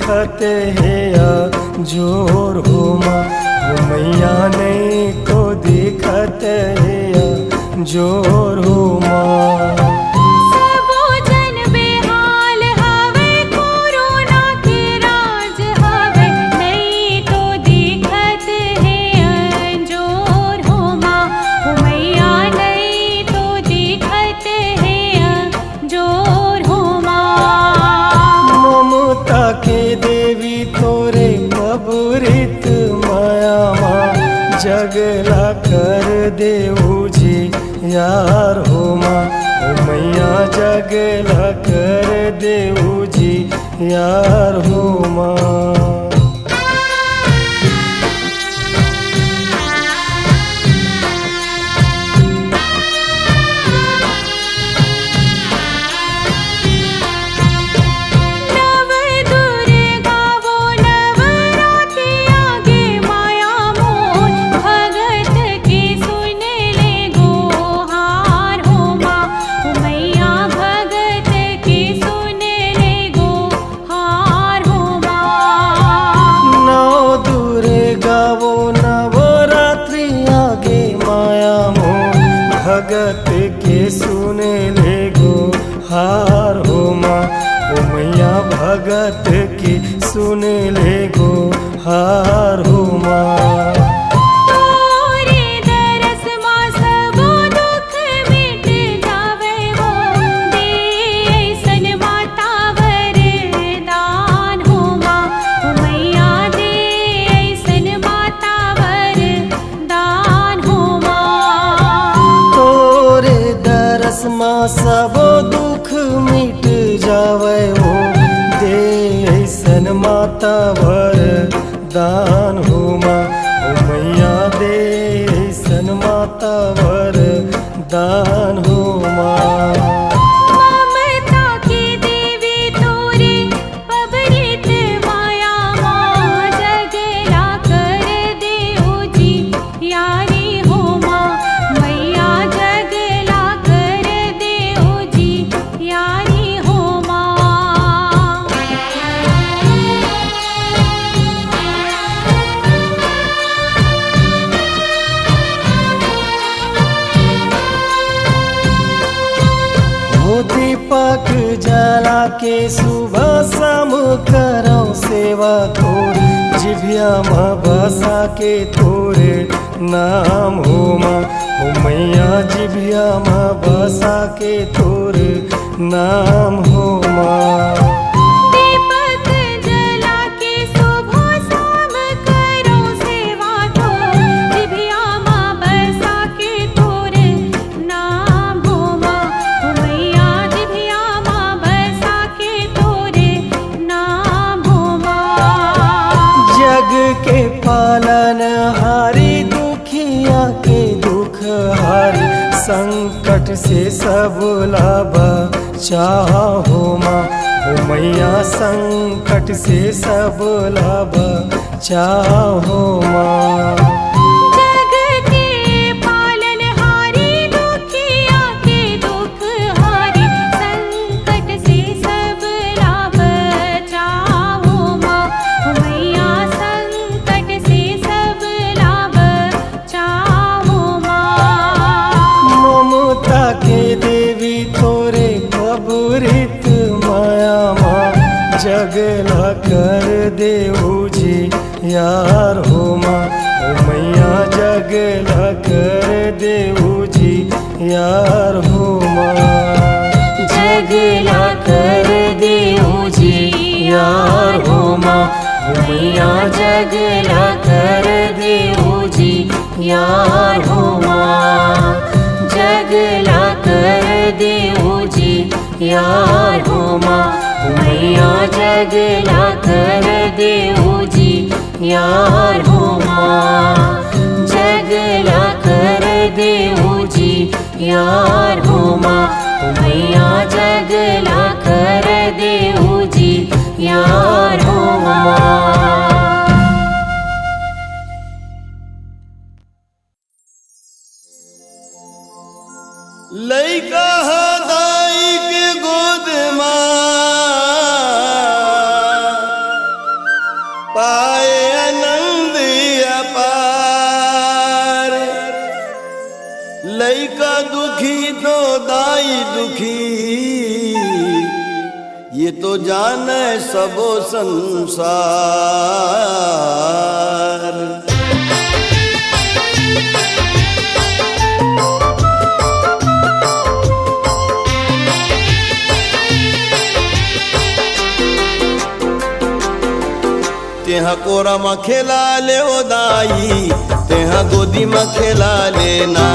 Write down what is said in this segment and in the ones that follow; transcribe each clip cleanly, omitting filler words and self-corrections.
दिखत है या जोर हो माँ, हो मैया नहीं तो दिखत है या जोर हो माँ। जगला कर देऊ जी यार हो माँ, ओ मैया जगला कर देऊ जी यार हो माँ। भगत के सुने ले गो हार हो माँ, ओ मैया भगत के सुने ले गो हार हो माँ। सब दुख मिट जावे हो, दे ऐसन माता वर दान हो माँ, ओ मैया दे ऐसन माता वर दान हो माँ। दीपक जला के सुबह शाम करो सेवा तोरे, जिभिया माँ बसा के तोरे नाम हो माँ, ओ मैया जिभिया माँ बसा के तोरे नाम हो माँ। के पालन हारी दुखिया के दुख हारी, संकट से सब लाभ चाहो माँ, ओ मैया संकट से सब लाभ चाहो माँ। जगला कर देऊ जी यार हो माँ, ओ मैया जगला कर देऊ जी यार हो माँ। जगला कर देऊ जी यार हो माँ, ओ मैया जगला कर देऊ जी यार हो माँ। जगला कर देऊ जी यार हो माँ, मैया जगला कर देऊ जी यार हो माँ। जगला कर देऊ जी यार हो माँ, मैया जगला कर देऊ जी यार हो माँ। लइका दाई के गोद माँ पाए आनंद अपार। लइका दुखी तो दाई दुखी, ये तो जाने सबो संसार। तेहा कोरा में खेला ले ओ दाई, तेहा गोदी में खेला लेना।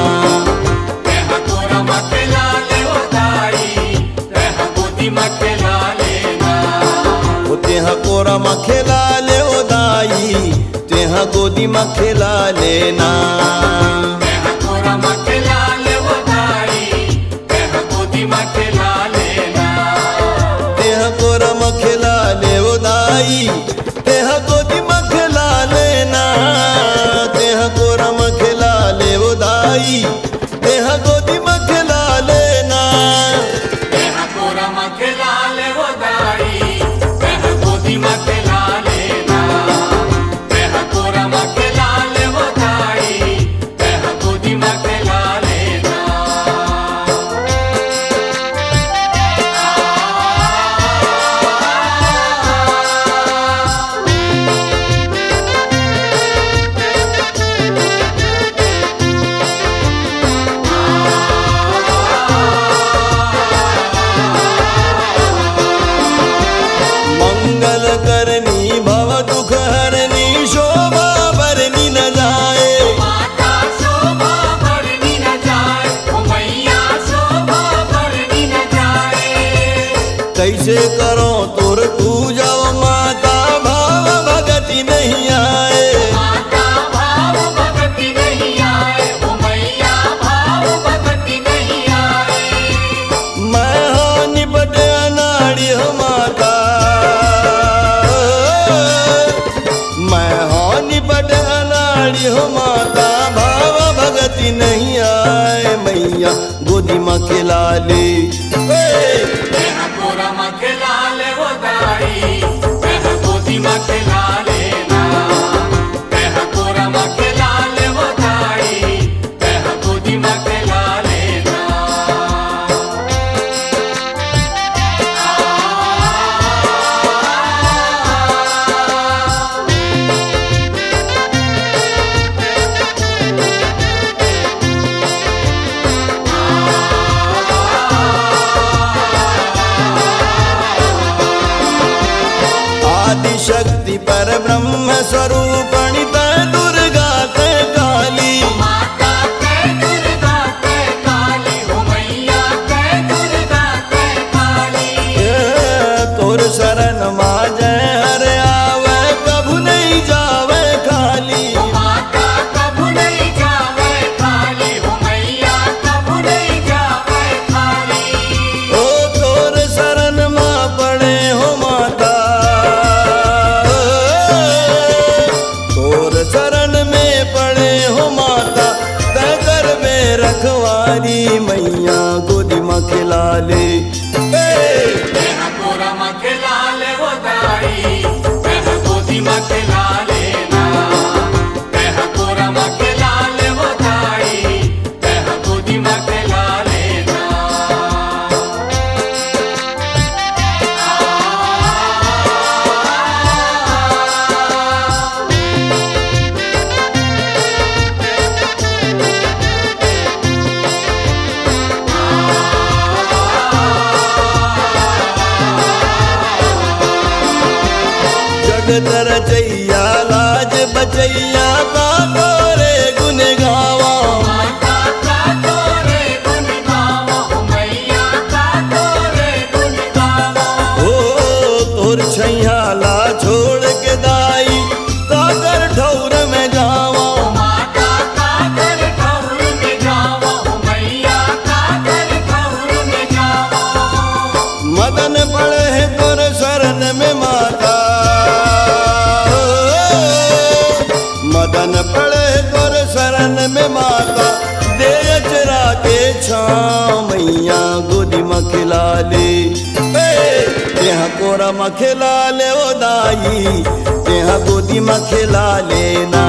तेहा कोरा में खेला ले ओ दाई, तेहा गोदी में खेला लेना। ओ तेहा कोरा में खेला ले ओ दाई, तेहा गोदी में खेला लेना। तेहा कोरा में खेला ले ओ दाई, तेहा गोदी में खेला लेना। तेहा कोरा में खेला ले ओ दाई, तेहा गोदी में खेला लेना। तेहा कोरा में खेला ले ओ दाई, तेहा गोदी में खेला लेना। तेहा कोरा में खेला ले ओ दाई, तेहा गोदी में खेला लेना। तेहा कोरा में खेला ले ओ दाई, तेहा गोदी में खेला लेना। मंगल करनी भव दुख हरनी, शोभा बरनी न जाए। माता शोभा बरनी न जाए, ओ मैया शोभा बरनी न जाए। कैसे करो तोर पूजा माता, भाव भगति नहीं आए। माता भाव भगति नहीं आए, ओ मैया भाव भगति नहीं आए। मैं हो निपट अनाड़ी हो माता, मैं हो निपट अनाड़ी हो माता, भाव भगति नहीं आए। मैया गोदी में खिला ले। तेहा कोरा में खेला ले ओ दाई, तेहा गोदी में खेला लेना। तेहा कोरा में खेला ले ओ दाई, तेहा गोदी में खेला लेना। आदि शक्ति पर ब्रह्म स्वरूपणि तै दुर्गा तै काली। माता कै दुर्गा कै काली, ओ मैया कै दुर्गा कै काली। तोर शरण मा जय हर आवे, कभू नहीं जावे खाली। ओ माता कभू नहीं जावे खाली, ओ मैया कभू नहीं जावे खाली। ओ तोर शरण मा पड़े हो माता, तोर शरण में पड़े हो माता, तै कर में रखवारी। मैया गोदी में खिला ले। तेहा कोरा में खेला ले ओ दाई, तेहा गोदी में खेला लेना। तेहा कोरा में खेला ले ओ दाई, तेहा गोदी में खेला लेना। जगत रचैया लाज बचैया, का तोरे गुन गावा। माता का तोरे गुण गावा, ओ मैया का तोरे गुण गावा। ओ तोर छैया ला छोड़ के दाई, काकर ठौर में जावा। माता का घर ठौर में जावा, ओ मैया का घर ठौर में जावा। मदन पड़े है तोर शरण में माता, मदन पड़े तोर शरण में माता। दे अचरा के छाँव, मैया गोदी में खिला ले। तेहा कोरा में खिला ले ओ दाई, तेहा गोदी में खिला लेना।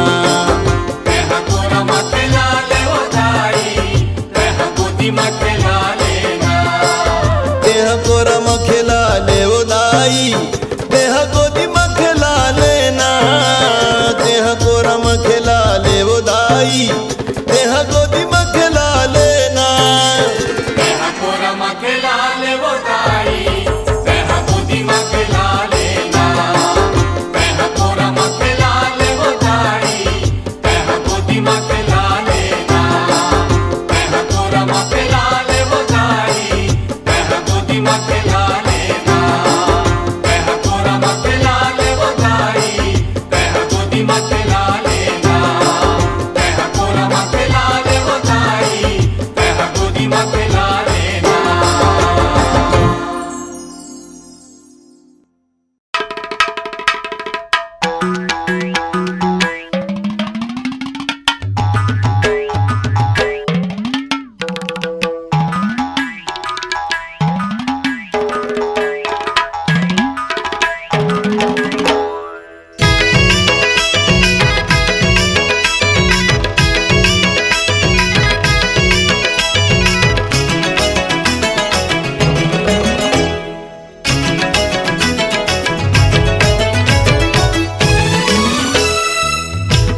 तेहा कोरा में खिला ले वो दाई, तेहा गोदी में खिला लेना। तेहा कोरा में खिला ले वो दाई, तेहा गोदी में खिला लेना। तेहा कोरा में खिला ले वो दाई, तेहा गोदी में खिला लेना। तेहा कोरा में खिला ले वो दाई, तेहा गोदी में खिला लेना। तेहा कोरा में खिला ले वो दाई, तेहा गोदी में खिला लेना। तेहा कोरा में खिला ले वो दाई, तेहा गोदी में खिला लेना। तेहा कोरा में खिला ले वो दाई, तेहा गोदी में खिला लेना। तेहा कोरा में खिला ले वो दाई, तेहा गोदी में खिला लेना।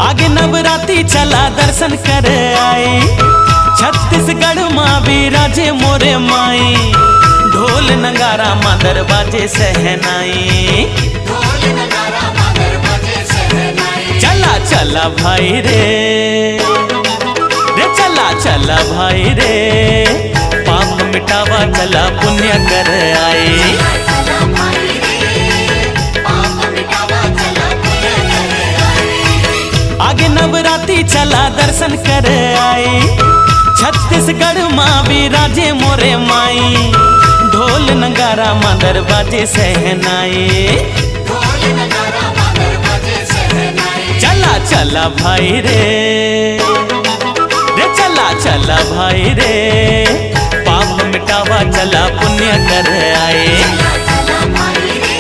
आगे नवरात्रि चला दर्शन कर आई, छत्तीसगढ़ माँ विराजे मोरे माई। ढोल नगारा माँ दरवाजे सहनाई, ढोल नगारा मगर बजे सहनाई। चला चला भाई रे चला चला भाई रे। पाप मिटावा चला पुण्य कर आई। चला भाई रे, पाप मिटावा चला पुण्य कर आई। आगे नवरात्रि चला दर्शन कर आई, छत्तीसगढ़ माँ विराजे मोरे माई। ढोल नगारा माँ दरवाजे सहनाई, ढोल नगारा मगर बजे सहनाई। चला चला भाई रे चला चला भाई रे। पाप मिटावा चला पुण्य कर आए। चला भाई रे,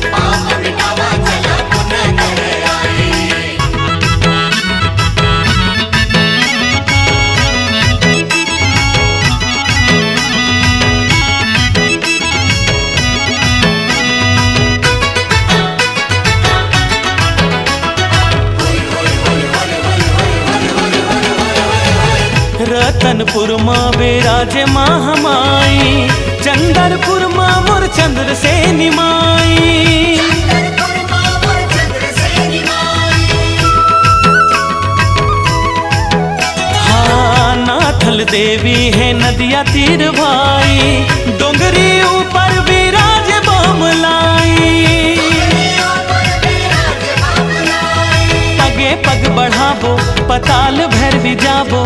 पाप मिटावा चला पुण्य कर आई। रतनपुर माँ विराजे माँ हमाई, चंदरपुर माँ मोर चंद्र से निमाई। हाँ नाथल देवी है नदिया तीर भाई, डोंगरी ऊपर विराजे बमलाई। पगे पग बढ़ाबो पताल भैरवी जाबो,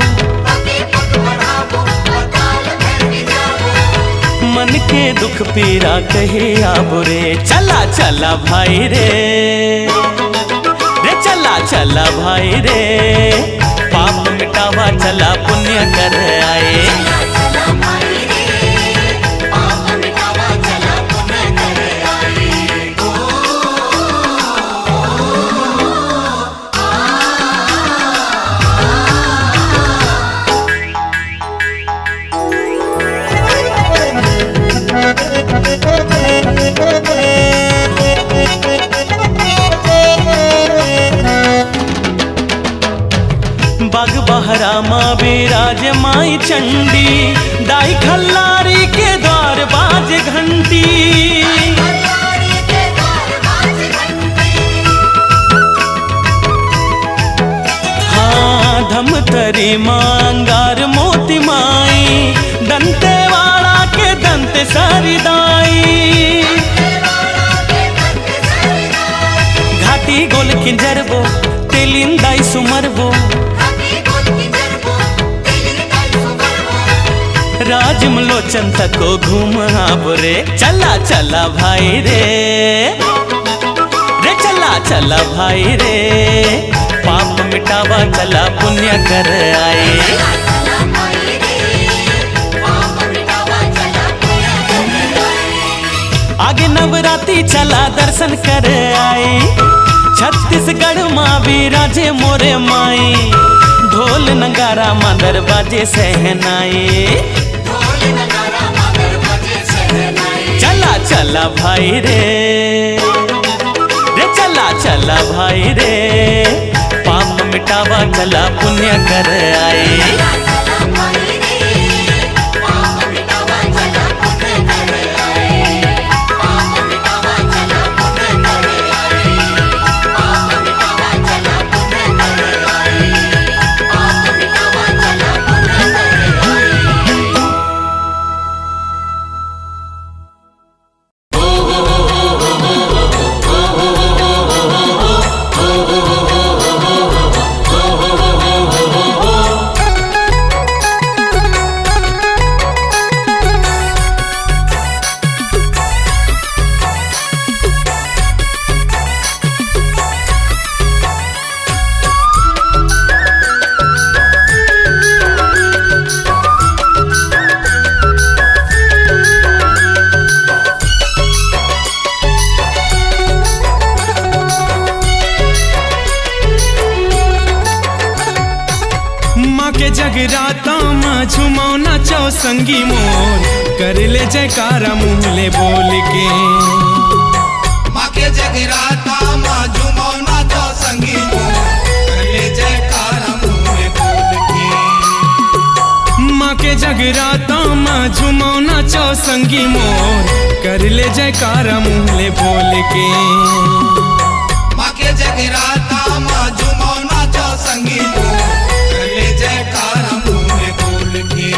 मन के दुख पीरा कहे आबो रे। चला चला भाई रे चला चला भाई रे। पाप मिटावा चला पुण्य कर आए। चला भाई रे, पाप मिटावा चला पुण्य कर आई। बाग बहरा माँ विराज माई चंडी, दाई खल्लारी के द्वार बाज घंटी। हाँ धमतरी माँ अंगार मोती माई, दंतेवाड़ा के दंत सरिदाई। घाटी गोल किंजरबो तेलिंदाई सुमरबो, राजमलोचन तको घूम आबो रे। चला चला भाई रे चला चला भाई रे। पाप मिटावा चला पुण्य कर आए। आगे नवरात्रि चला दर्शन कर आए, छत्तीसगढ़ छत्तीसगढ़ माँ विराजे मोरे माई, ढोल नगारा मदर बाजे सहनाई। चला चला भाई रे, रे चला चला भाई रे, पाप मिटावा चला पुण्य कर आए। जगराता माँ झुमाओ नाचो संगी मोर, कर ले जयकारा मुँहले बोल के। माँ के जगराता माँ झुमाओ नाचो संगी मोर, कर ले जयकारा मुँहले बोल के। माँ के जगराता माँ झुमाओ नाचो संगी मोर, कर ले जयकारा मुँहले बोल के। माँ के जगराता माँ झुमाओ नाचो संगी मोर, कर ले जयकारा मुँहले बोल के।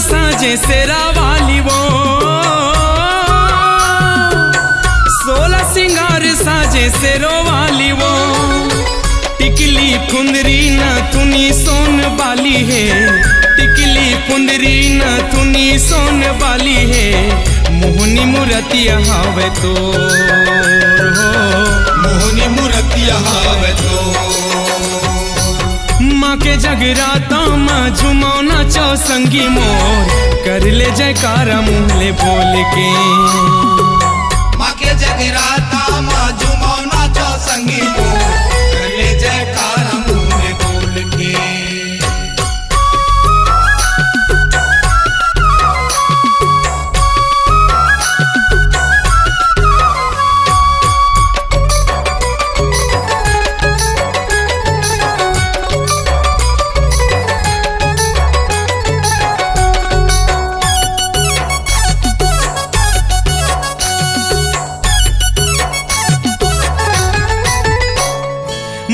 साजे सेरा वाली वो, 16 सिंगार साजे सेरो वाली वो, टिकली फुंदरी न तुनी सोन वाली है, टिकली फुंदरी न तुनी सोन वाली है, मोहनी मूर्तिया हावे तो मोहनी मूर्तिया हावे तो। माँ के जगराता माँ झुमाओ नाचो संगी मोर, कर ले जयकारा मुँहले बोल के। माँ के जगराता माँ झुमाओ नाचो संगी मोर, कर ले जयकारा मुँहले बोल के।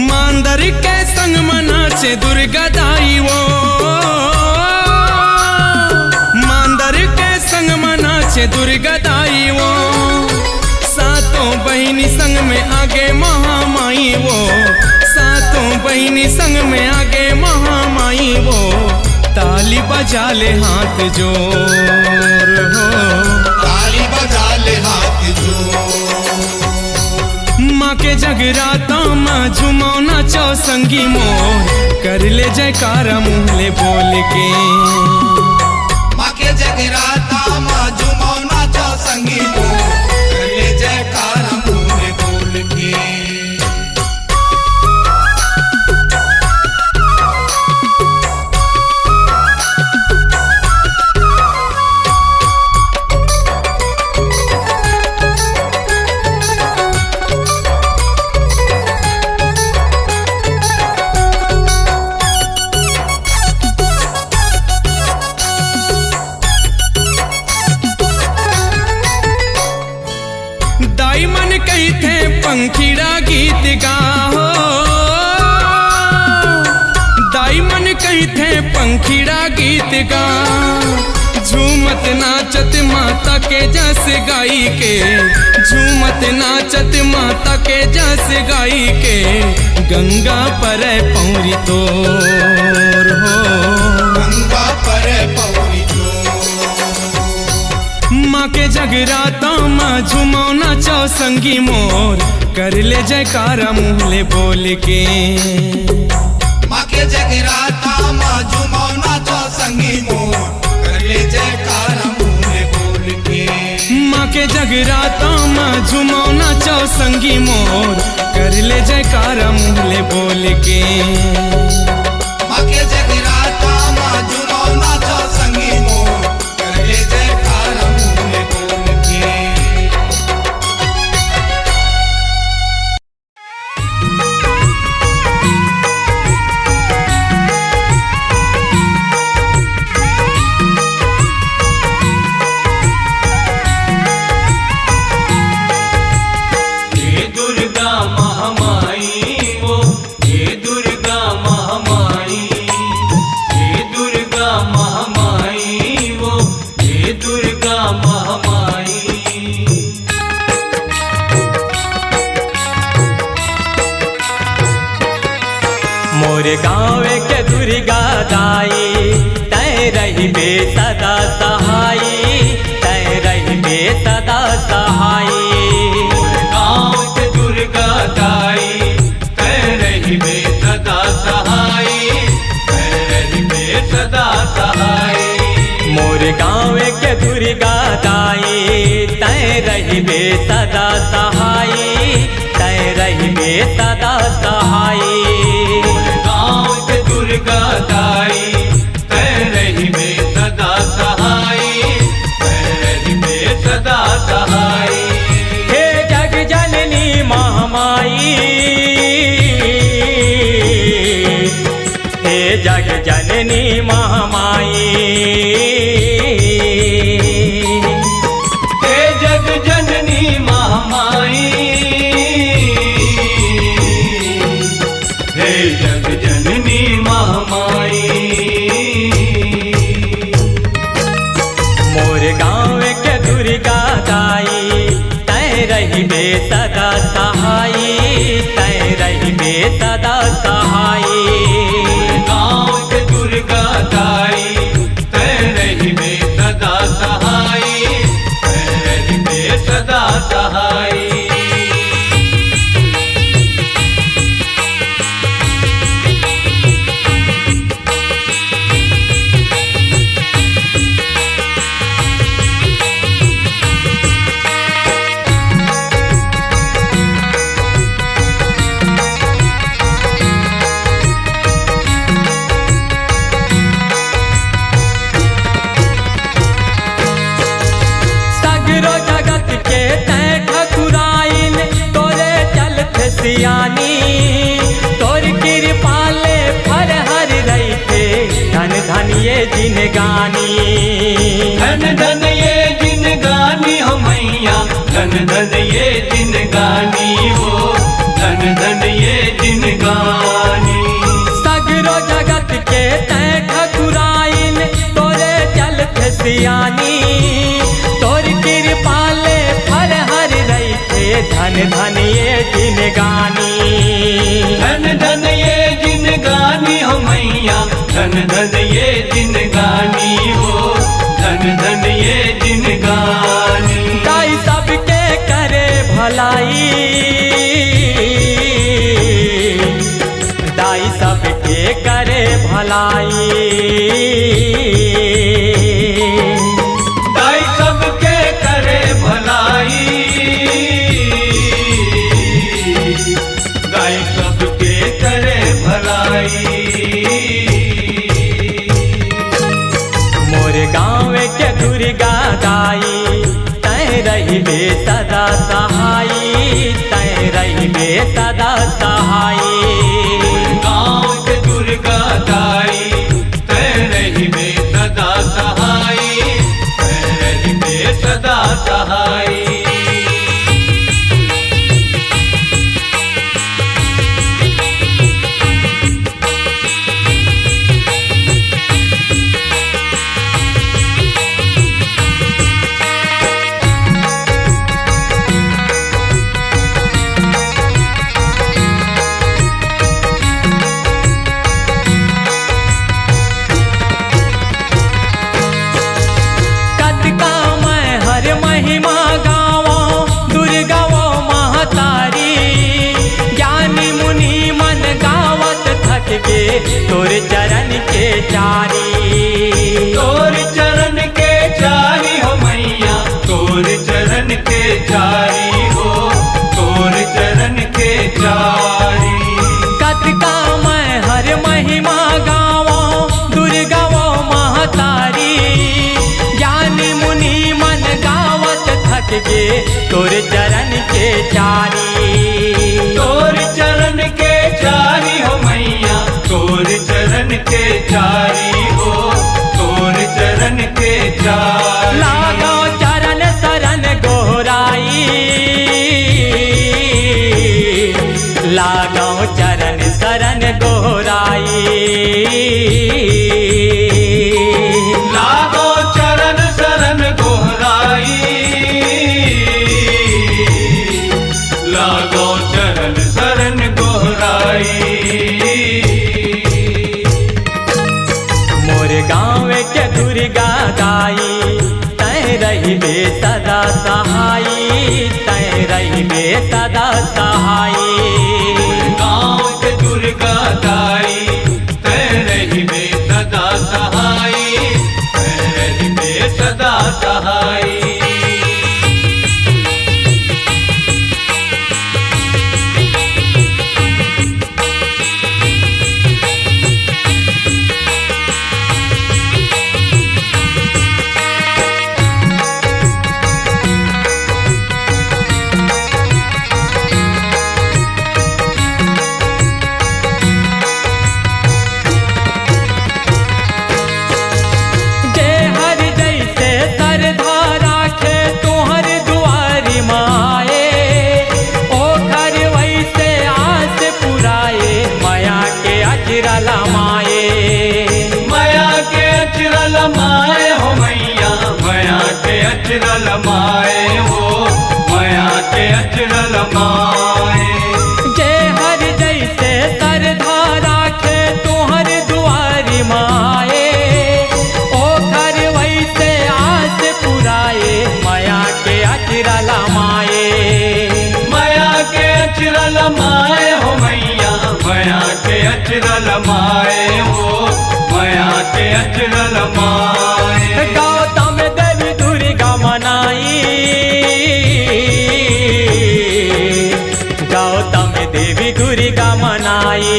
मांदर के संग मनाचे दुर्गा दाई वो, मांदर के संग मनाचे दुर्गा दाई वो, सातों बहिनी संग में आगे महामाई वो, सातों बहिनी संग में आगे महामाई वो, ताली बजा ले हाथ जोर हो, ताली बजा ले हाथ जोर। माँ के जगराता माँ झुमाओ नाचो संगी मोर, कर ले जयकारा मुँहले बोल के। माँ के जगराता माँ झुमाओ नाचो संगी मोर, कर ले जयकारा मुँहले बोल के। दाई मन कही थे पंखीड़ा गीत गाहो, दाई मन कही थे पंखीड़ा गीत गा, झूमत नाचत माता के जस गाई के, झूमत नाचत माता के जस गाई के, गंगा पर पौरी तोर हो। गंगा पर पौरी तो माँ के जगराता माँ झुमौना चौसंगी मोर कर ले जयकारा मुँहले बोल के। माँ के जगराता माँ झुमौना चौसंगी मोर कर ले जयकारा मुँह बोल के। माँ के जगराता माँ झुमौना चौसंगी मोर कर ले जयकारा मुँहले बोल के। माँ के जगराता माँ झुमौना चौसंगी मोर कर ले जयकारा मुँह बोल के। हे दुर्गा महामाई वो, हे दुर्गा महामाई, हे दुर्गा महामाई वो, हे दुर्गा महामाई। मोर गाँव के दुर्गा दाई तय रही बे सदा सहाई, तय रही बे सदा सहाई। गाँव के दुर्गा दाई कह रही बे सदा सहाई, कह रही बे सदा सहाई। मोर गाँव के दुर्गा दाई तय रही बे सदा सहाई, तय रही बे सदा सहाई। गाँव के दुर्गा दाई कह रही बे सदा सहाई, कह रही बे सदा सहाई। हे जग जननी महामाई, हे जग जननी महामाई। हे जग जननी महामाई, हे जग जननी महामाई। मोर गाँव के दुर्गा दाई तय रही बे सदा सहाई, तय रही बे सदा सहाई। गाँव के दुर्गा दाई कह रही बे सदा सहाई, कह रही बे सदा सहाई। सगरो जगत के तय ठकुराइन तोरे चलत सियानी, तोर कृपाले फर हर रही थे धन धन ये जिनगानी। धन धन ये जिनगानी हो मैया, धन धन ये जिनगानी हो, धन धन ये जिनगानी। सगरो जगत के तय ठकुराइन तोरे चलत सियानी, तोर कृपाले फर हर रही थे धन धन ये जिनगानी। धन धन ये जिनगानी हो मैया, धन धन ये जिनगानी हो, धन धन ये जिनगानी। दाई सबके करे भलाई, दाई सबके करे भलाई। दाई सबके करे भलाई, दाई सबके करे भलाई। मोर गाँव के दुर्गा दाई तय रही बे सदा सहाई, तय रही बे सदा सहाई। गाँव के दुर्गा दाई कह रही बे सदा सहाई, कह रही बे सदा सहाई। तोर चरण के चारी। तोर चरण के चारी हो मैया, तोर चरण के चारी हो, तोर चरण के चारी। कतका मैं हर महिमा गावो दुर्गा वो महतारी। ज्ञानी मुनि मन गावत थक गे तोर चरण के चारी। तोर चरण के चारी हो मैया, तोर चरण के चारी हो, तोर चरण के चारी। लागो चरण शरण गोहराई, लागो चरण शरण गोहराई। लागो चरण शरण गोहराई, लागो चरण शरण गोहराई। मोर गाँव के दुर्गा दाई, तै रहिबे सदा सहाई, तै रहिबे सदा सहाई। गाँव के दुर्गा दाई, तै रहिबे सदा सहाई, तै रहिबे सदा सहाई। जे हर जैसे श्रद्धा राखे तोहर दुआरी माए, ओ घर वैसे आस पुराए माया के अचरा लमाए। माया के अचरा लमाए हो मैया, माया के अचरा लमाए हो, माया के अचरा लमाए। जे हर जैसे श्रद्धा राखे तोहर दुआरी माए, ओ घर वैसे आस पुराए माया के अचरा लमाए। माया के अचरा लमाए हो मैया, माया के अचरा लमाए हो, माया के अचरा लमाए। गौतम देवी दुर्गा मनाई, गौतम देवी दुर्गा मनाई।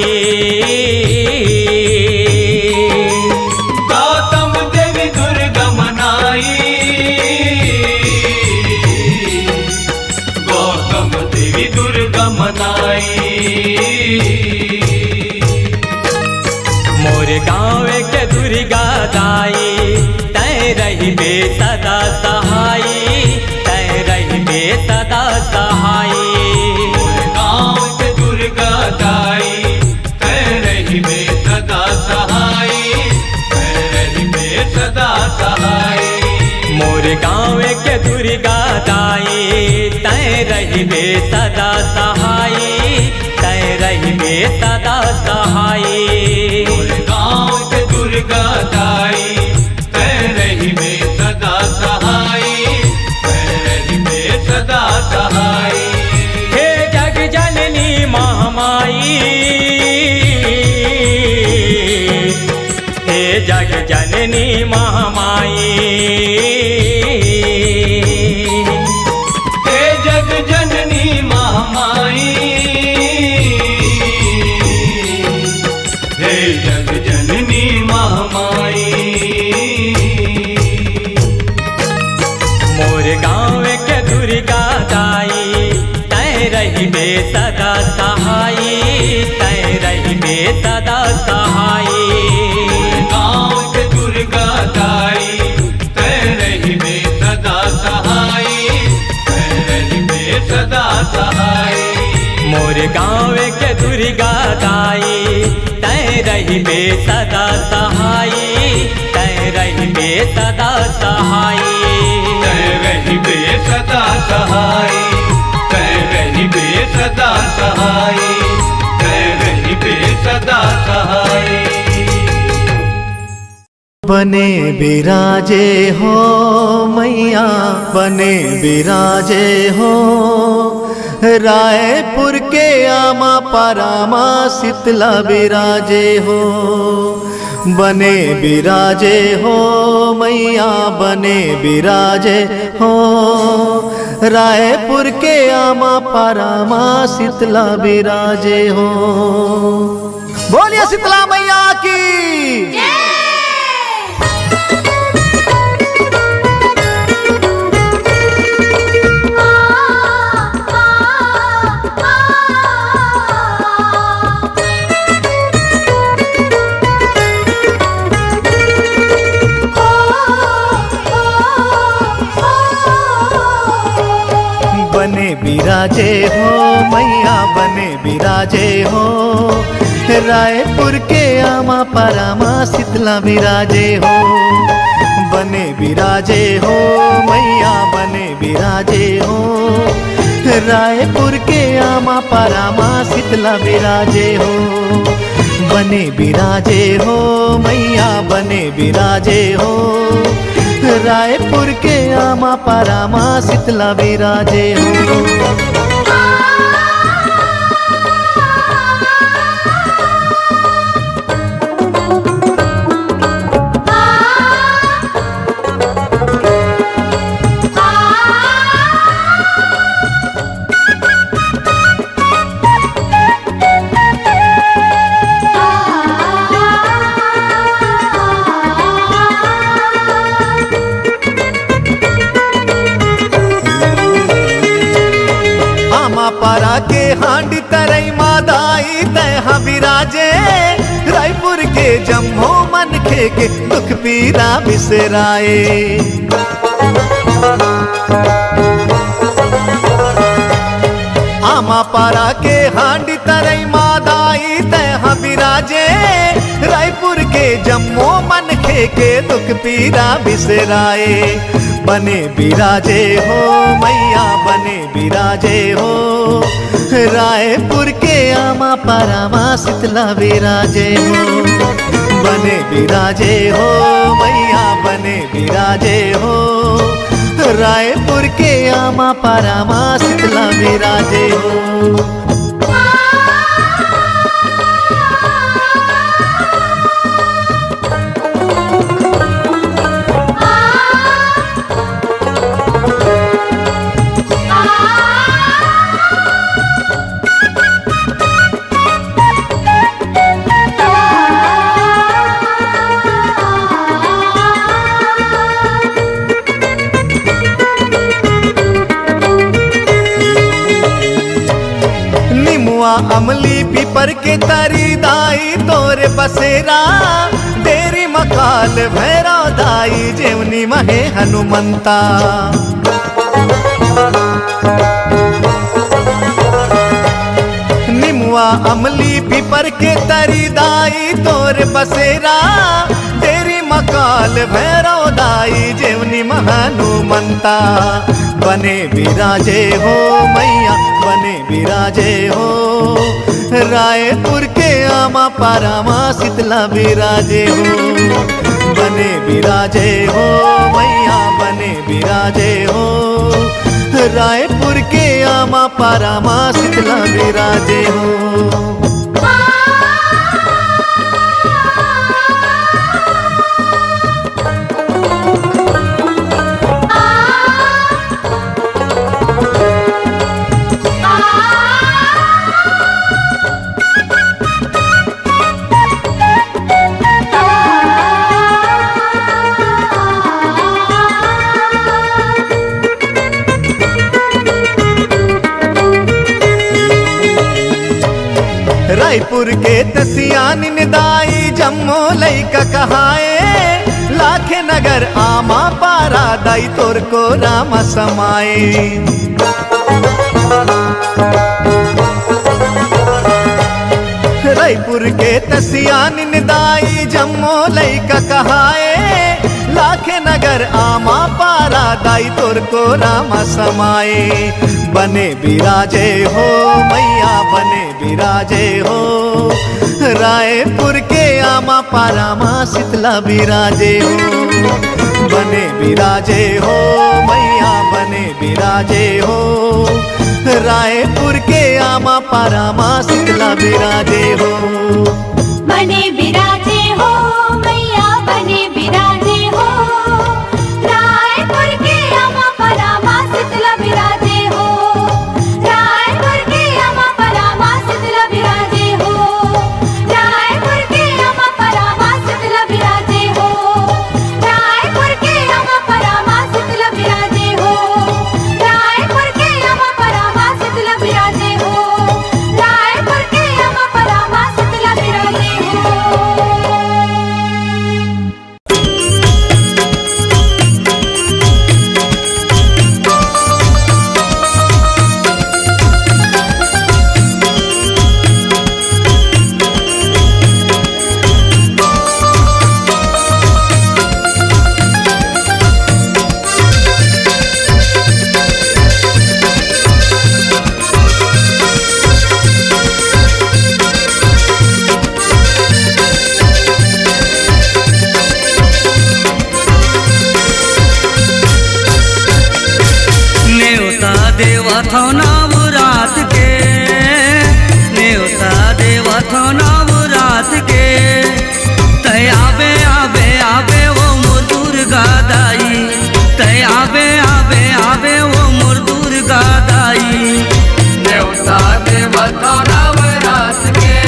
गौतम देवी दुर्गा मनाई, गौतम देवी दुर्गा मनाई। मोर गाँव के दुर्गा दाई, तै रहिबे सदा सहाई, तै रहिबे सदा सहाई। गाँव के दुर्गा दाई, तै रहिबे सदा सहाई, तै रहिबे सदा सहाई। मोर गाँव के दुर्गा दाई, तै रहिबे सदा सहाई, तै रहिबे सदा सहाई। गाँव के दुर्गा दाई, तै रहिबे सदा सहाई, तै रहिबे सदा सहाई। हे जग जननी महामाई, हे जग जननी महामाई। हे जग जननी महामाई, हे जग जननी महामाई। मोर गाँव के दुर्गा दाई, तै रहिबे सदा सहाई, तै रहिबे सदा सहाई। गाँव के दुर्गा दाई, तै रहिबे सदा सहाई, तै रहिबे सदा सहाई। मोर गाँव के दुर्गा दाई, तै रहिबे सदा सहाई, तै रहिबे सदा सहाई। तै रहिबे सदा सहाई, तै रहिबे सदा सहाई, तै रहिबे सदा सहाई। बने बिराजे हो मैया, बने बिराजे हो रायपुर के आमा परामा शीतला विराजे हो, बने विराजे हो मैया बने विराजे हो। रायपुर के आमा परामा शीतला विराजे हो। बोलिए शीतला मैया की। बने विराजे हो मैया बने विराजे हो। रायपुर के आमा परामा शीतला विराजे हो, बने विराजे हो मैया बने विराजे हो। रायपुर के आमा परामा शीतला विराजे हो, बने विराजे हो मैया बने विराजे हो। रायपुर के आमा परामा शीतला विराजे हो। पारा के हांडी तरई मादाई तय विराजे। रायपुर के जम्मो मन खे के दुख पीरा बिसराए। आमा पारा के हांडी तरई मादाई तय विराजे। रायपुर के जम्मो मन खे के दुख पीरा बिसराए। बने विराजे हो मैया बने विराजे हो। रायपुर के आमा परामा शीतला विराजे हो, बने विराजे हो मैया बने विराजे हो। रायपुर के आमा परामा शीतला विराजे हो। अमली पीपर के तरी दाई तोरे बसेरा। डेरी मकाल भैरा दाई जेवनी महे हनुमंता। निमुआ अमली पीपर के तरी दाई तोरे बसेरा। डेरी मकाल भैरा दाई जेवनी हनुमंता। बने विराजे हो मैया बने विराजे हो। रायपुर के आमा परामा शीतला विराजे हो, बने विराजे हो मैया बने विराजे हो। रायपुर के आमा परामा शीतला विराजे हो। रायपुर के तसियान दाई जम्मो लैका कहाए। लाखे नगर आमा पारा दाई तोर को राम समाए। रायपुर के तसियान दाई जम्मो लैका कहाए। लाखे नगर आमा पारा दाई तोर को राम समाए। बने विराजे हो मैया बने विराजे हो। रायपुर के आमा परामा शीतला विराजे हो, बने विराजे हो मैया बने विराजे हो। रायपुर के आमा पारामा शीतला बिराजे हो। बने बिराजे हो मैया बने बिराजे हो, रायपुर के अमा परामा शीतला बिराजे हो, रायपुर के अमा परामा शीतला बिराजे हो, रायपुर के अमा परामा शीतला बिराजे हो, रायपुर के अमा परामा शीतला बिराजे हो, रायपुर के अमा परामा शीतला बिराजे हो, रायपुर के अमा परामा शीतला बिराजे हो। न्योता देवा थो नवरात के, न्योता देवा थो नवरात के, तय आवे आवे आवे वो मोर दुर्गा दाई, तय आवे आवे आवे वो मोर दुर्गा दाई। न्योता देवता नवरात के,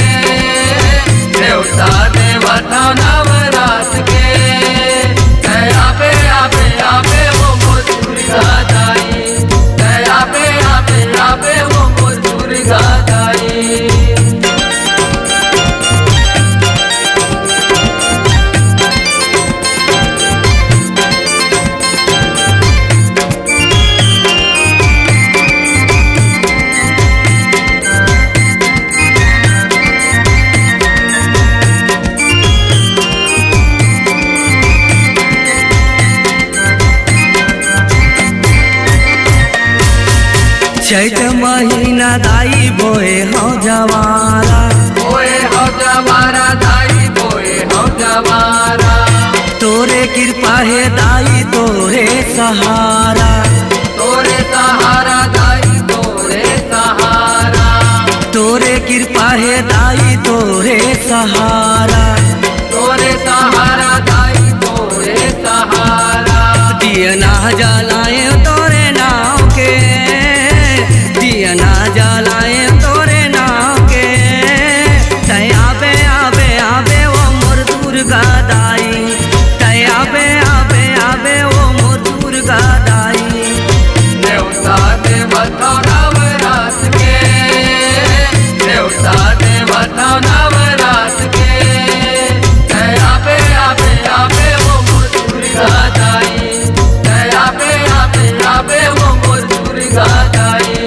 न्योता देवता नवरात के, दया पे आवे आवे वो मोर दुर्गा दाई, दया पे आवे आवे वो मोर दुर्गा दाई। चैत महीना दाई बोए हो जवारा, बोए हो जवारा दाई बोए हो जवारा, तोरे कृपा है दाई तोरे सहारा, तोरे सहारा दाई तोरे सहारा, तोरे कृपा है दाई तोरे सहारा। तोरे सहारा दाई तोरे सहारा। दिया ना जलाए तोरे नाव के, दिया ना जलाए तोरे नाव के, तय आवे आवे आवे वो मोर दुर्गा दाई, तय आवे आवे आवे वो मोर दुर्गा दाई। न्योता देवता नवरात के, न्योता देवता नवरात के, दया पे आवे आवे वो मोर दुर्गा दाई, दया पे आवे आवे वो मोर दुर्गा दाई।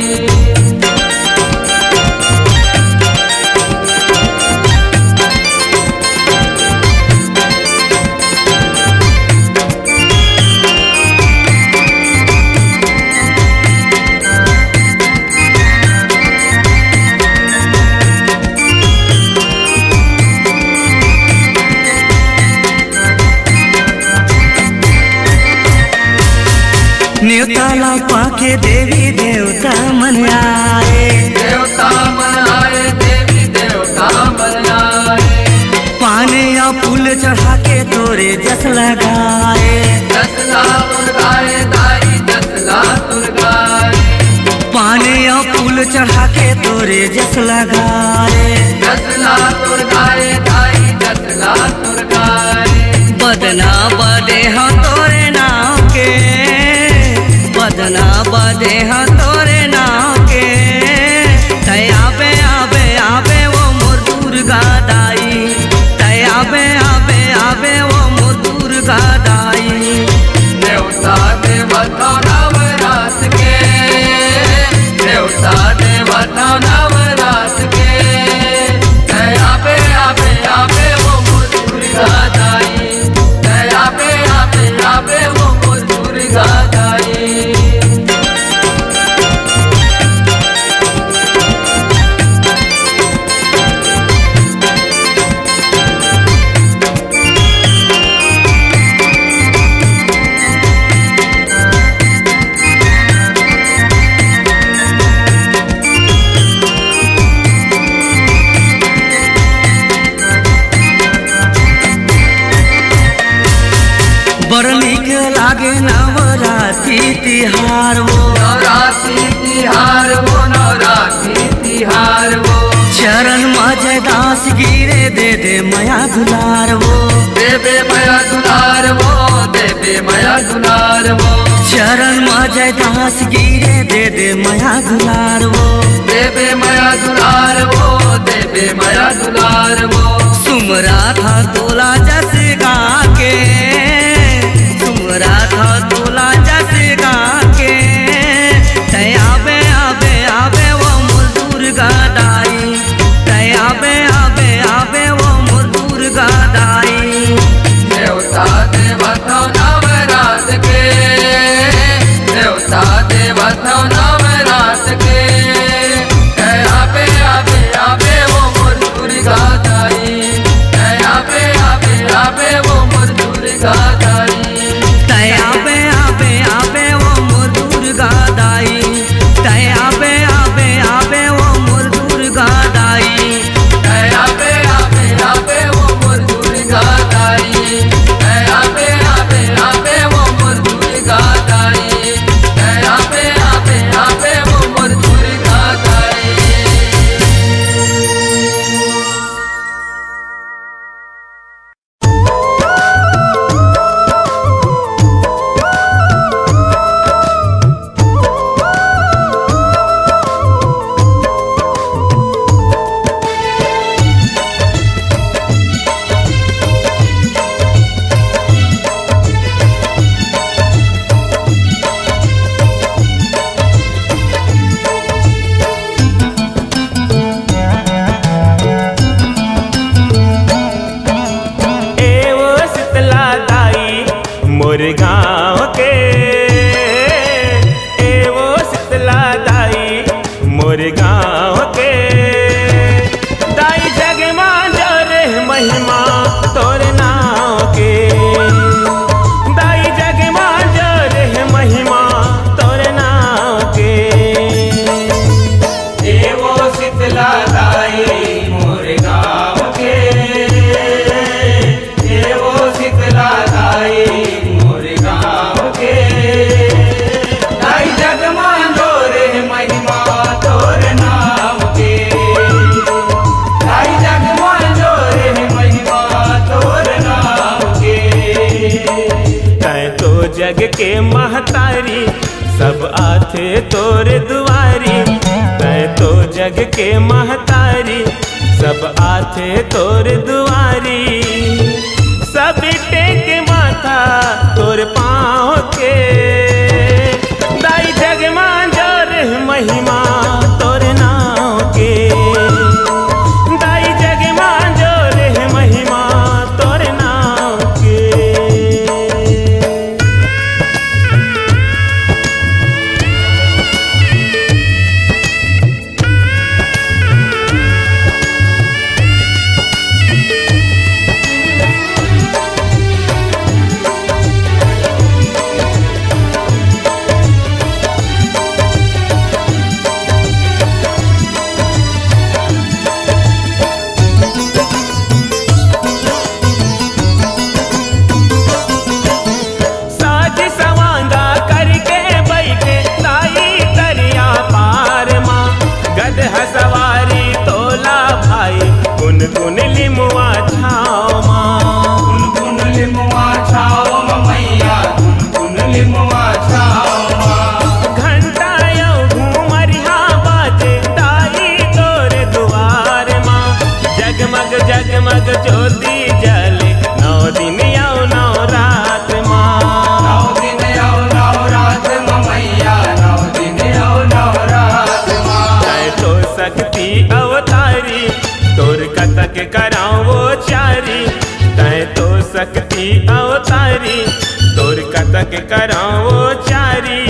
न्योताला पाके देवी देवता मन आए, देवता मन आए देवी देवता मन आए, पाने या फूल चढ़ा के तोरे जस लगाए, दसला दुर्गाए दाई दसला दुर्गाए, पाने या फूल चढ़ा के तोरे जस लगाए। दसला दुर्गाए दाई दसला दुर्गाए, बदना बदे हाँ तोरे नाम के, बदना बदे हाँ तोरे नाम के, तय आवे आवे आवे वो मोर दुर्गा दाई, तय आवे आवे आवे वो मोर दुर्गा दाई। न्योता देवता नवरात के, न्योता देवता नवरात के, दया पे आवे आवे वो मोर दुर्गा दाई, दया पे आवे आवे वो मोर दुर्गा दाई। बड़ नीक लागे नवरात्रि तिहार वो नवरात्रि तिहार वो नवरात्रि तिहार वो चरण मजे दास गिरे दे दे माया दुलार वो देवे माया दुलार वो देवे माया दुलार वो चरण मजे दास गिरे दे दे माया दुलार वो देवे माया दुलार वो देवे माया दुलार वो सुमरा था तोला जस गा के सुमरा था तोला जस गा के आबे आबे आबे वो मोर दुर्गा दाई आबे आबे आबे वो मोर दुर्गा दाई देवता देवता नवरात के देवता देवता नवरात के आबे आबे आबे वो मोर दुर्गा दाई आबे आबे आबे वो मोर दुर्गा दाई आबे आबे आबे वो मोर दुर्गा दाई आबे आबे आबे वो मोर दुर्गा दाई आबे आबे आबे वो मोर दुर्गा दाई आबे आबे आबे वो मोर दुर्गा दाई आबे आबे आबे वो मोर दुर्गा दाई एवो शीतला दाई मोर गाँव के एवो शीतला दाई मोर गाँव के दाई जग मांझो रे महिमा तोर नाव के दाई जग मांझो रे महिमा तोर नाव के एवो शीतला दाई मोर गाँव के एवो शीतला दाई मोर गाँव के दाई जग मांझो रे महिमा तोर नाम के दाई जग मांझो रे महिमा तोर नाम के तै तो जग के महतारी सब आथे तोर दुआरी तै तो जग के महतारी सब आथे तोर दुआरी सब टेक माथा तोर पाँव के दाई जग मांझो रे महिमा तोर नाव के दाई जग मांझो रे महिमा तोर नाव के साज सवांगा करके बैठे ताई दरिया पार माँ गदह सवारी तोला भाई कुन कुन लिमुआ छाओ माँ कुन कुन लिमुआ छाओ मैया कुन कुन लिमुआ छाओ घंटा यो घूमरिया बाजे ताई तोरे दुआर माँ जगमग जगमग ज्योति जले 9 दिन यो 9 रात माँ नौ दिन आओ नौ रात मैया 9 दिन आओ 9 रात तै तो शक्ति अवतारी तोर कतक करावो चारी तै तो शक्ति अवतारी तोर कतक करावो चारी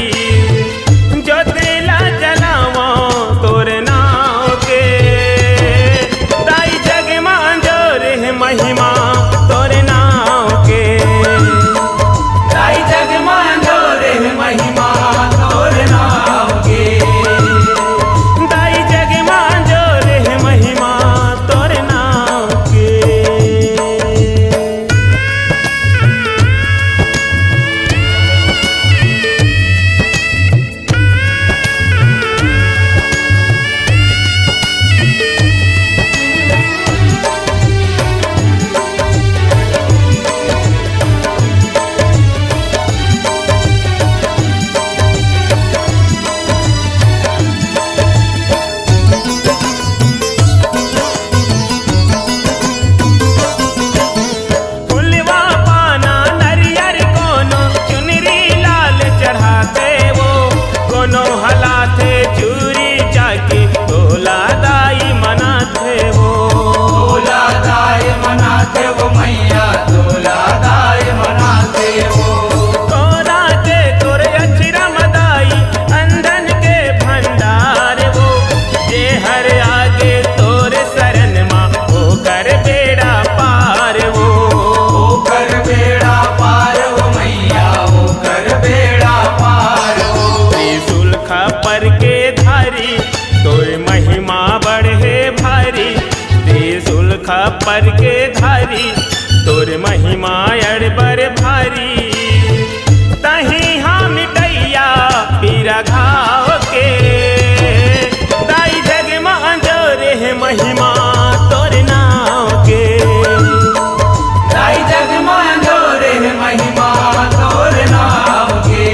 जो दिला जलावो तोर नाव के दाई जग मांझो रे महिमा तोर नाव के दाई जग मांझो रे महिमा तोर नाव के दाई जग मांझो रे महिमा तोर नाव के भर के धारी तोर महिमा अड़बर भारी तही हम मिटैया पीरा घाव के दाई जग में जोरे महिमा तोर नाव के दाई जग में जोरे महिमा तोर नाम के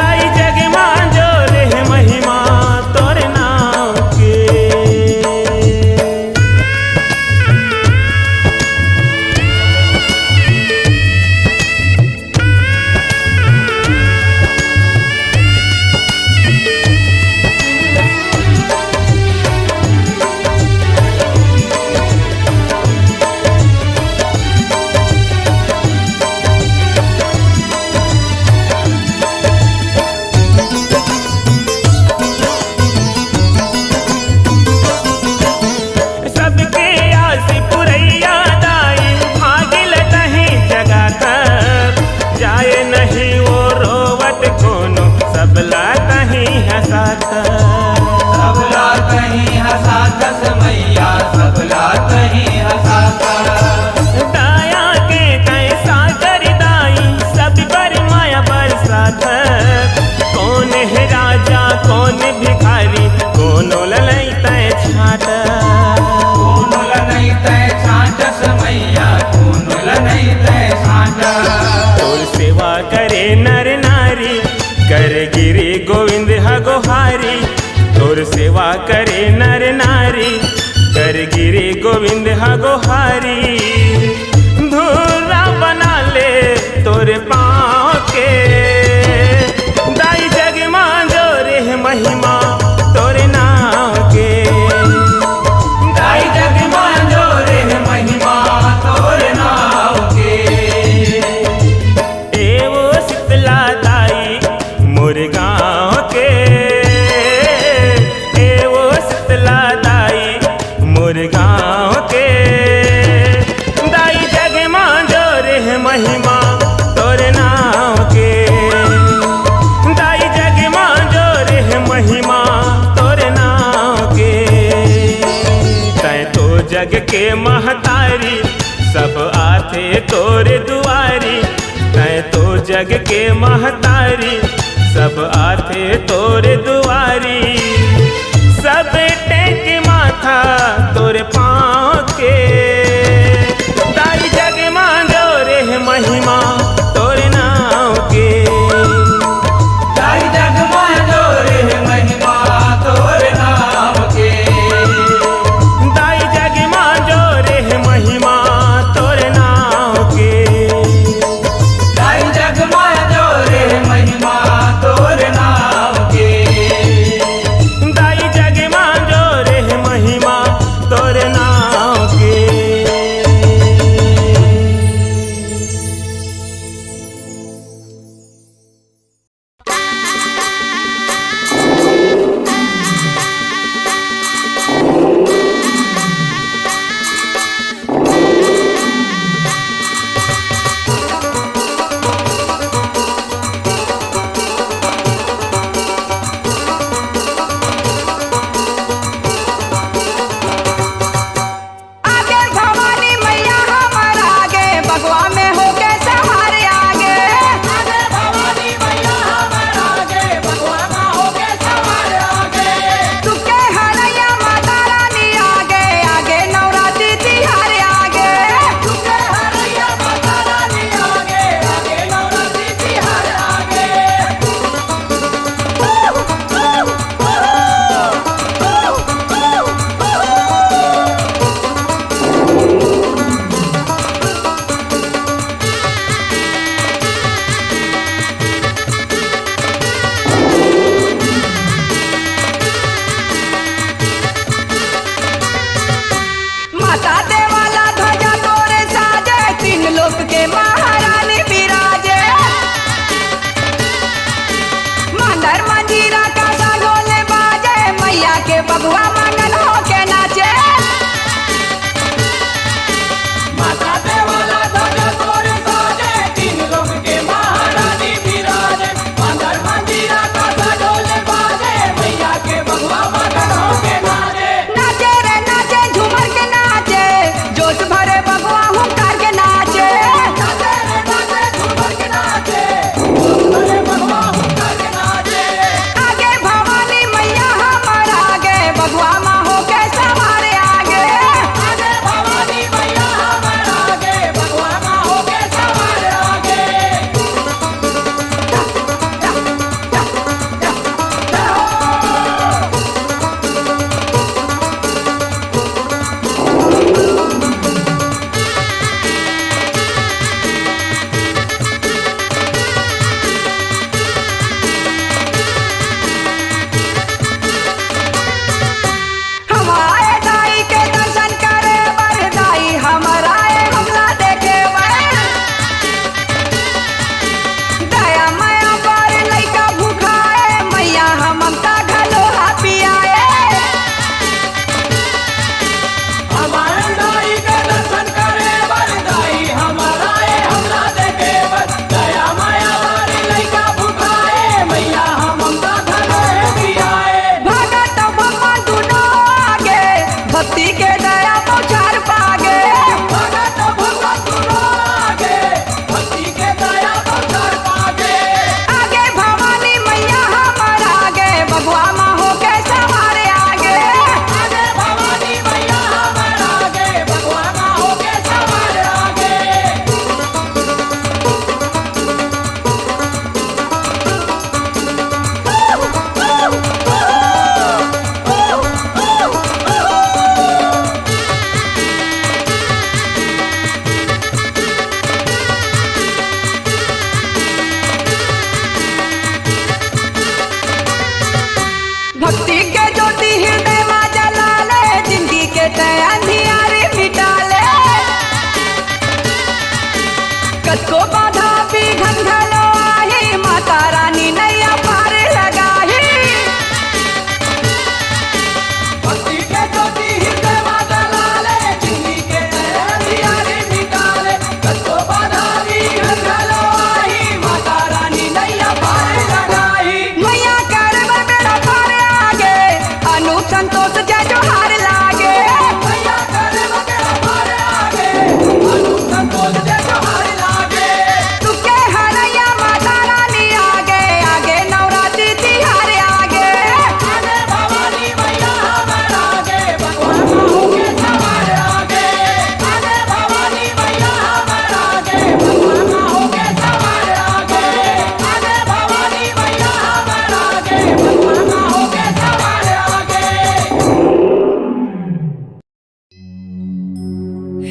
दाई जग में जोरे महिमा तोर नाव के सबके आस पुरैया दाई भागिल तही जगा कर जाए नहीं वो रोवत कोनो सबला तही हंसा कर सबला कहीं हंसात मैया सबला कहीं हंसात दाया के तय सागर दाई सब पर माया बरसात कौन है राजा कौन भिखारी कोनो ललई तय छाट कोनो नहीं तय छाटस मैया कोनो नहीं तय छाट तोर सेवा करे नर नारी कर गिरी गोविंद हगोहारी तोर सेवा करे नर नारी कर गिरी गोविंद हगोहारी धूरा बना ले तोरे पाँव के दाई जग मां जोरे महिमा तोरे नाव के दाई जग में जोरे महिमा तोर नाम के एवो शीतला दाई मोर गाँव के एवो शीतला दाई मोर गाँव के दाई जग मां जोरे महिमा तोर नाव के दाई जग मां जोरे महिमा तोर नाव के तै तो जग के महतारी सब आथे तोरे दुआरी तै तो जग के महतारी सब आथे तोरे दुआरी सब टेक माथा तोरे पाँव के दाई जग मां जोरे महिमा तोरे नाव के दाई जग में जोरे महिमा तोर नाम के दाई जग मां जोरे महिमा तोरे नाव के दाई जग में जोरे महिमा तोर नाम के दाई जग मां जोरे महिमा तोरे नाव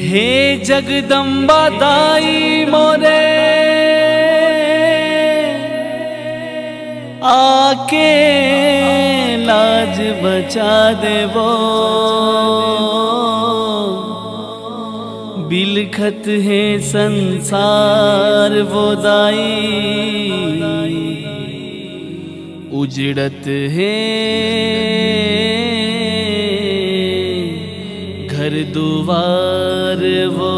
हे जगदम्बा दाई मोरे आके लाज बचा देवो, बिलखत है संसार वो दाई, उजड़त है घर दुआर वो।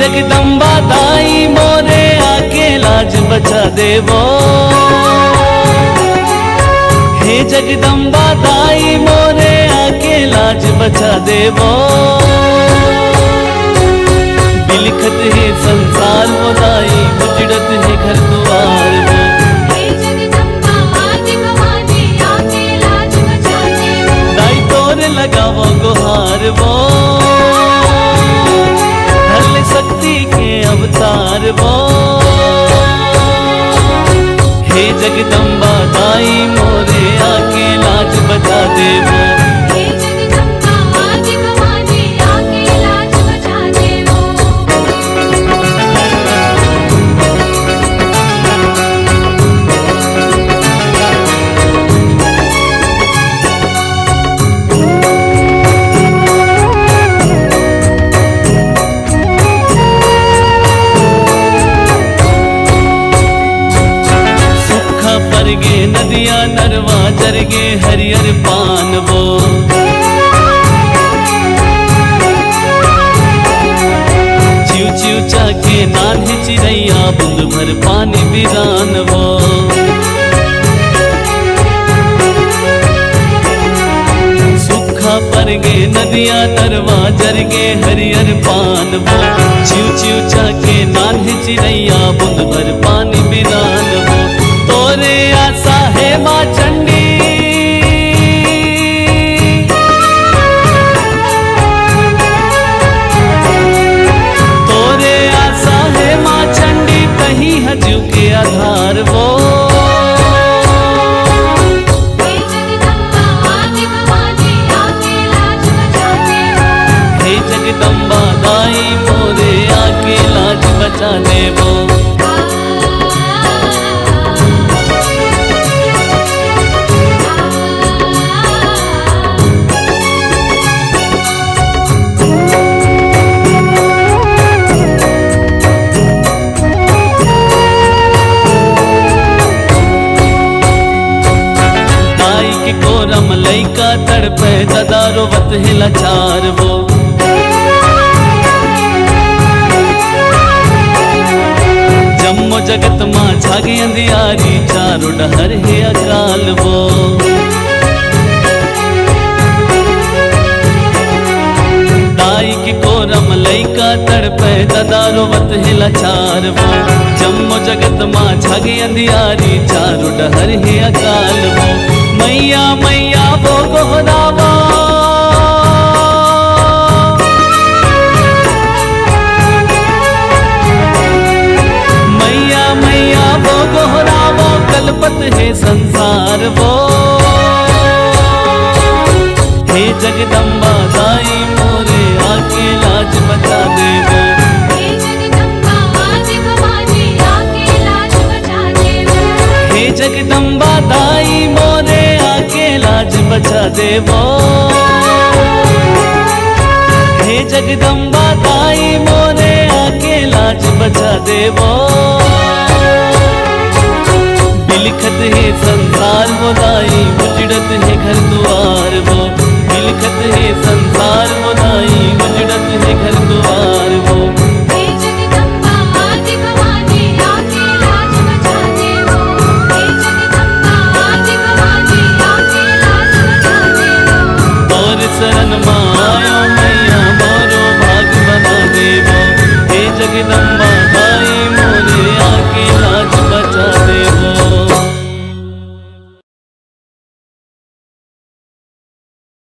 जगदम्बा दाई मोरे आके लाज बचा देवो, हे जगदम्बा दाई मोरे आके लाज बचा देवो, बिलखत है संसार वो दाई, उजड़त है घर द्वार वो। हे जगदम्बा आदि भवानी आके लाज बचा देवो, दाई तोर लगावो गुहार वो, शक्ति के अवतार वो। हे जगदम्बा दाई मोरे आके लाज बचा देवो, हे जगदम्बा आदि भवानी आके लाज बचा देवो। परगे नदिया नरवा जरगे हरियर पान वो, चिव चिव चाके नान्हे चिड़ैया बूंद भर पानी बिरान वो। सूखा परगे नदिया नरवा जरगे हरियर पान वो, चिव चिव चाके नान्हे चिड़ैया बूंद भर पानी बिरान वो। तोरे आशा है माँ चंडी, तोरे आशा है माँ चंडी, कहीं हजू के आधार वो। हे जगदम्बा आदि भवानी आके लाज बचा देवो, हे जगदम्बा दाई मोरे आके लाज बचा देवो। लइका तड़पे ददारो वत है लाचार वो, जम्मो जगत माँ झागी अंधियारी, चारों डहर है अकाल वो। दाई की कोरम लइका तड़पे ददारो वत है लाचार वो, जम्मो जगत माँ झागी अंधियारी, चारों डहर है अकाल वो। मैया मैया वो गोहरावा, मैया मैया वो गोहरावा, कलपत है संसार वो। हे जगदम्बा दाई मोरे आके लाज बचा देवो, हे जगदम्बा आदि भवानी आके लाज बचा देवो, हे जगदम्बा दाई मोरे आके लाज बचा देवो, हे जगदम्बा दाई मोरे आके लाज बचा देवो। बिलखत है संसार वो दाई, उजड़त है घर द्वार वो, बिलखत है संसार वो दाई।